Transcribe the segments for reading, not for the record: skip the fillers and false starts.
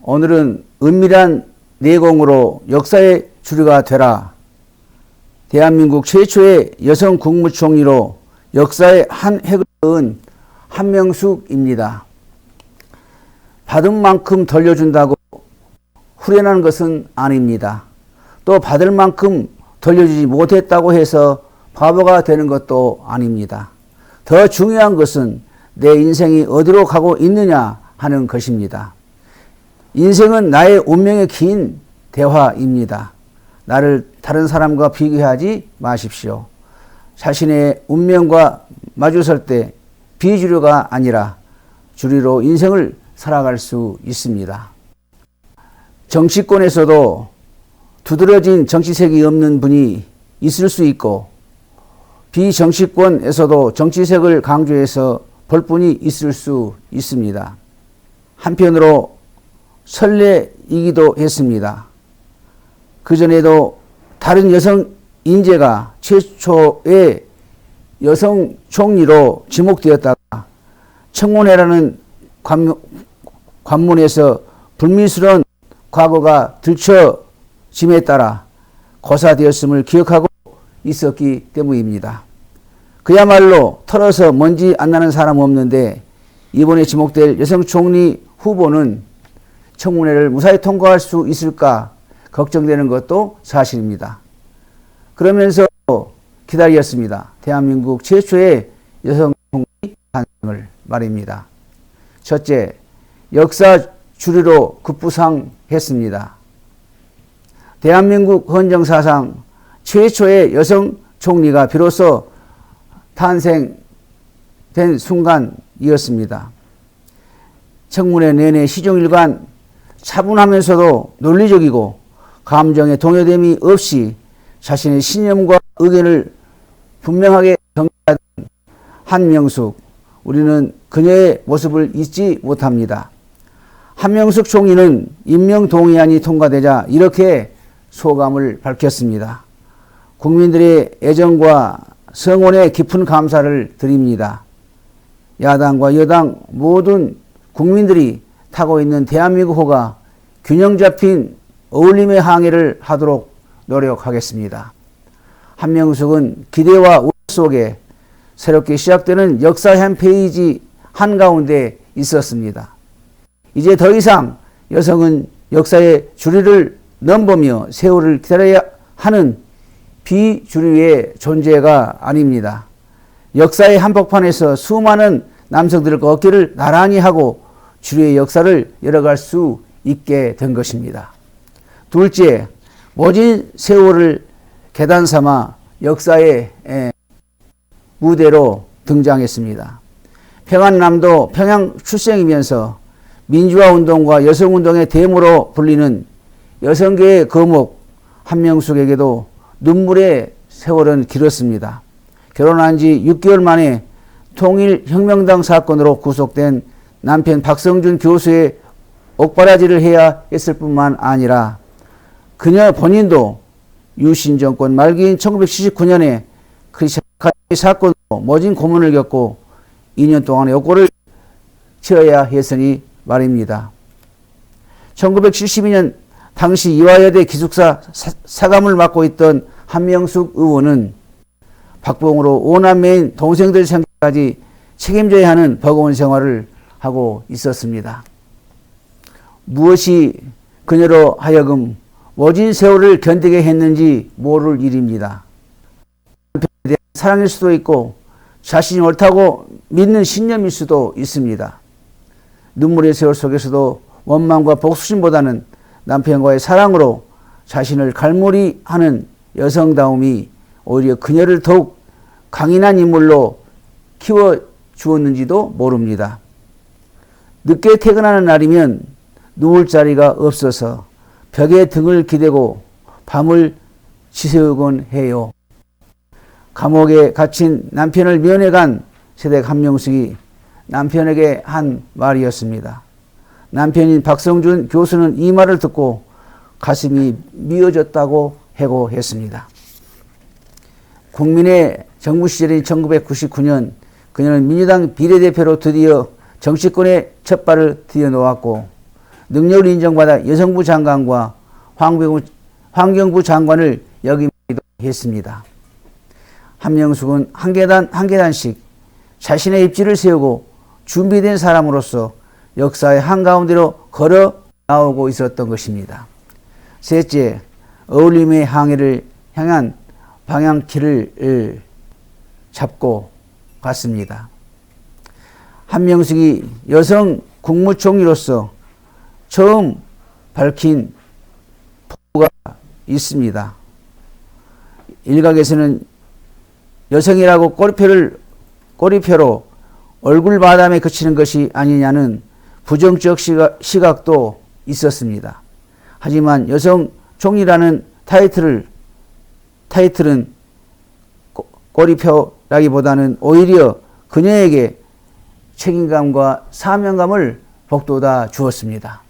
오늘은 은밀한 내공으로 역사의 주류가 되라. 대한민국 최초의 여성 국무총리로 역사의 한 획을 그은 한명숙입니다. 받은 만큼 돌려준다고 후련한 것은 아닙니다. 또 받을 만큼 돌려주지 못했다고 해서 바보가 되는 것도 아닙니다. 더 중요한 것은 내 인생이 어디로 가고 있느냐 하는 것입니다. 인생은 나의 운명의 긴 대화입니다. 나를 다른 사람과 비교하지 마십시오. 자신의 운명과 마주설 때 비주류가 아니라 주류로 인생을 살아갈 수 있습니다. 정치권에서도 두드러진 정치색이 없는 분이 있을 수 있고 비정치권에서도 정치색을 강조해서 볼 분이 있을 수 있습니다. 한편으로 설레이기도 했습니다. 그전에도 다른 여성 인재가 최초의 여성 총리로 지목되었다가 청문회라는 관문에서 불미스러운 과거가 들춰짐에 따라 고사되었음을 기억하고 있었기 때문입니다. 그야말로 털어서 먼지 안 나는 사람 없는데 이번에 지목될 여성 총리 후보는 청문회를 무사히 통과할 수 있을까 걱정되는 것도 사실입니다. 그러면서 기다렸습니다. 대한민국 최초의 여성 총리 탄생을 말입니다. 첫째, 역사 주류로 급부상했습니다. 대한민국 헌정사상 최초의 여성 총리가 비로소 탄생된 순간이었습니다. 청문회 내내 시종일관 차분하면서도 논리적이고 감정에 동요됨이 없이 자신의 신념과 의견을 분명하게 정리하던 한명숙, 우리는 그녀의 모습을 잊지 못합니다. 한명숙 총리는 임명동의안이 통과되자 이렇게 소감을 밝혔습니다. 국민들의 애정과 성원에 깊은 감사를 드립니다. 야당과 여당 모든 국민들이 타고 있는 대한민국호가 균형 잡힌 어울림의 항해를 하도록 노력하겠습니다. 한명숙은 기대와 우려 속에 새롭게 시작되는 역사 한 페이지 한가운데 있었습니다. 이제 더 이상 여성은 역사의 주류를 넘보며 세월을 기다려야 하는 비주류의 존재가 아닙니다. 역사의 한복판에서 수많은 남성들과 어깨를 나란히 하고 주류의 역사를 열어갈 수 있게 된 것입니다. 둘째, 모진 세월을 계단 삼아 역사의 무대로 등장했습니다. 평안남도 평양 출생이면서 민주화운동과 여성운동의 대모로 불리는 여성계의 거목 한명숙에게도 눈물의 세월은 길었습니다. 결혼한 지 6개월 만에 통일혁명당 사건으로 구속된 남편 박성준 교수의 옥바라지를 해야 했을 뿐만 아니라 그녀 본인도 유신 정권 말기인 1979년에 크리스천 사건으로 모진 고문을 겪고 2년 동안의 역고를 치러야 했으니 말입니다. 1972년 당시 이화여대 기숙사 사감을 맡고 있던 한명숙 의원은 박봉으로 5남매인 동생들 생각까지 책임져야 하는 버거운 생활을 하고 있었습니다. 무엇이 그녀로 하여금 모진 세월을 견디게 했는지 모를 일입니다. 남편에 대한 사랑일 수도 있고 자신이 옳다고 믿는 신념일 수도 있습니다. 눈물의 세월 속에서도 원망과 복수심보다는 남편과의 사랑으로 자신을 갈무리하는 여성다움이 오히려 그녀를 더욱 강인한 인물로 키워주었는지도 모릅니다. 늦게 퇴근하는 날이면 누울 자리가 없어서 벽에 등을 기대고 밤을 지새우곤 해요. 감옥에 갇힌 남편을 면회간 세댁 한명숙이 남편에게 한 말이었습니다. 남편인 박성준 교수는 이 말을 듣고 가슴이 미어졌다고 해고했습니다. 국민의 정부 시절인 1999년 그녀는 민주당 비례대표로 드디어 정치권에 첫 발을 들여놓았고 능력을 인정받아 여성부 장관과 환경부 장관을 역임하기도 했습니다. 한명숙은 한 계단씩 자신의 입지를 세우고 준비된 사람으로서 역사의 한가운데로 걸어 나오고 있었던 것입니다. 셋째, 어울림의 항해를 향한 방향키를 잡고 갔습니다. 한명숙이 여성 국무총리로서 처음 밝힌 포부가 있습니다. 일각에서는 여성이라고 꼬리표로 얼굴 마담에 그치는 것이 아니냐는 부정적 시각도 있었습니다. 하지만 여성 총리라는 타이틀은 꼬리표라기보다는 오히려 그녀에게 책임감과 사명감을 북돋아 주었습니다.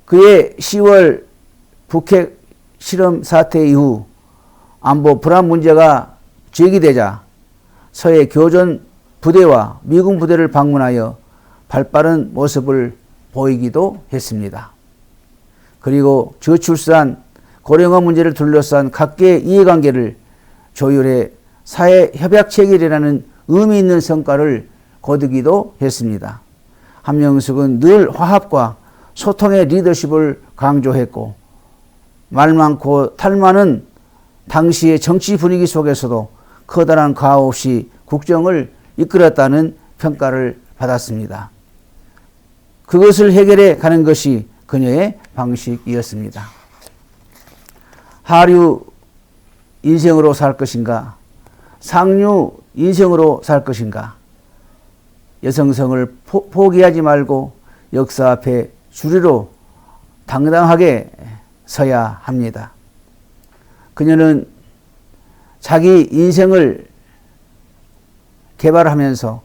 그의 10월 북핵 실험 사태 이후 안보 불안 문제가 제기되자 서해 교전 부대와 미군 부대를 방문하여 발빠른 모습을 보이기도 했습니다. 그리고 저출산, 고령화 문제를 둘러싼 각계의 이해관계를 조율해 사회 협약 체결이라는 의미 있는 성과를 거두기도 했습니다. 한명숙은 늘 화합과 소통의 리더십을 강조했고 말 많고 탈 많은 당시의 정치 분위기 속에서도 커다란 과오 없이 국정을 이끌었다는 평가를 받았습니다. 그것을 해결해 가는 것이 그녀의 방식이었습니다. 하류 인생으로 살 것인가, 상류 인생으로 살 것인가, 여성성을 포기하지 말고 역사 앞에 주리로 당당하게 서야 합니다. 그녀는 자기 인생을 개발하면서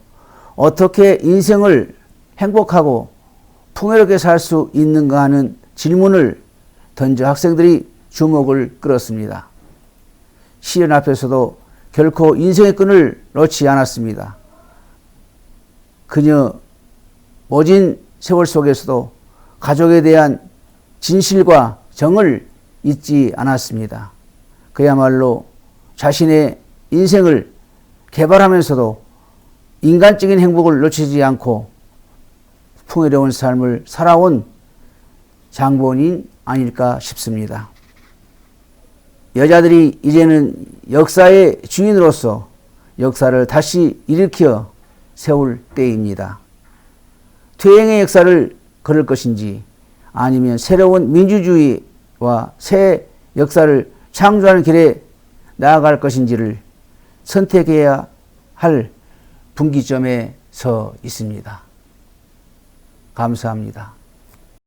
어떻게 인생을 행복하고 풍요롭게 살 수 있는가 하는 질문을 던져 학생들이 주목을 끌었습니다. 시련 앞에서도 결코 인생의 끈을 놓지 않았습니다. 그녀 모진 세월 속에서도 가족에 대한 진실과 정을 잊지 않았습니다. 그야말로 자신의 인생을 개발하면서도 인간적인 행복을 놓치지 않고 풍요로운 삶을 살아온 장본인 아닐까 싶습니다. 여자들이 이제는 역사의 주인으로서 역사를 다시 일으켜 세울 때입니다. 퇴행의 역사를 걸을 것인지 아니면 새로운 민주주의와 새 역사를 창조하는 길에 나아갈 것인지를 선택해야 할 분기점에 서 있습니다. 감사합니다.